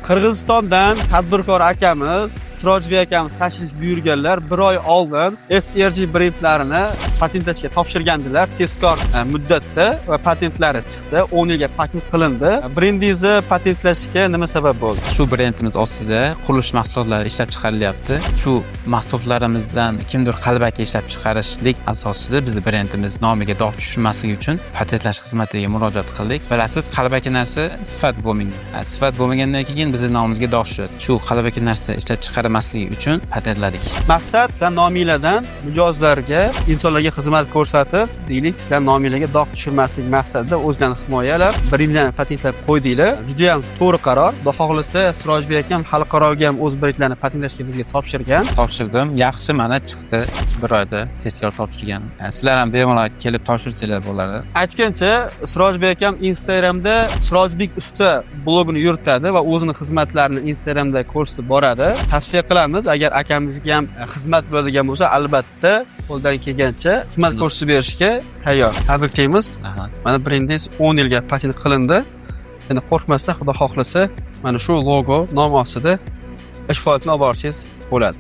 Qirg'izistondan tadbirkor akamiz Sirojbek akamiz tashrif buyurganlar. 1 oy oldin SRG brendlarini patentlashga topshirgandilar. Tezkor muddatda va patentlari chiqdi. 10 yilga patent qilindi. Brendingizni patentlashga nima sabab bo'ldi? Shu brendimiz ostida qurilish mahsulotlari ishlab chiqarilyapti. Shu mahsulotlarimizdan kimdir qalbaki ishlab chiqarishlik asosida biz brendimiz nomiga dog' tushmasligi uchun patentlash xizmatiga murojaat qildik. Bilasiz, qalbaki narsa sifat bo'lmagan. Sifat bo'lmagandan keyin bizning nomimizga dog' tushadi. Shu qalbaki narsa ishlab chiqarmasligi uchun patentladik. Maqsad sizlar nominglardan mijozlarga, insonlarga xizmat ko'rsatib, deylik, sizlar nominglarga dog' tushirmaslik maqsadida o'zlarini himoyalab, brendlarni patentlab qo'ydinglar. Juda ham to'g'ri qaror. Xudo xohlasa, Sirojbek akam xalqaroga ham o'z brendlarini patentlashga bizga topshirgan. Topshirdim. Yaxshi, mana chiqdi. 1 oyda tezkor topshirgan. Sizlar ham bemalol kelib topshirsanglar bo'ladi. Aytgancha, Sirojbek akam Instagramda Sirojbek usta blogini yuritadi va o'zining xizmatlarini Instagramda ko'rsatib boradi. Tavsiya qilamiz, agar akamizga ham xizmat bo'ladigan bo'lsa, albatta qo'ldan kelgancha xizmat ko'rsatib berishga tayyor. Tabriklaymiz. Mana brendingiz 10 yilga patent qilindi. Endi qo'rqmasdan, Xudo xohlasa, mana shu logo nom ostida ish faoliyatini olib borsangiz bo'ladi.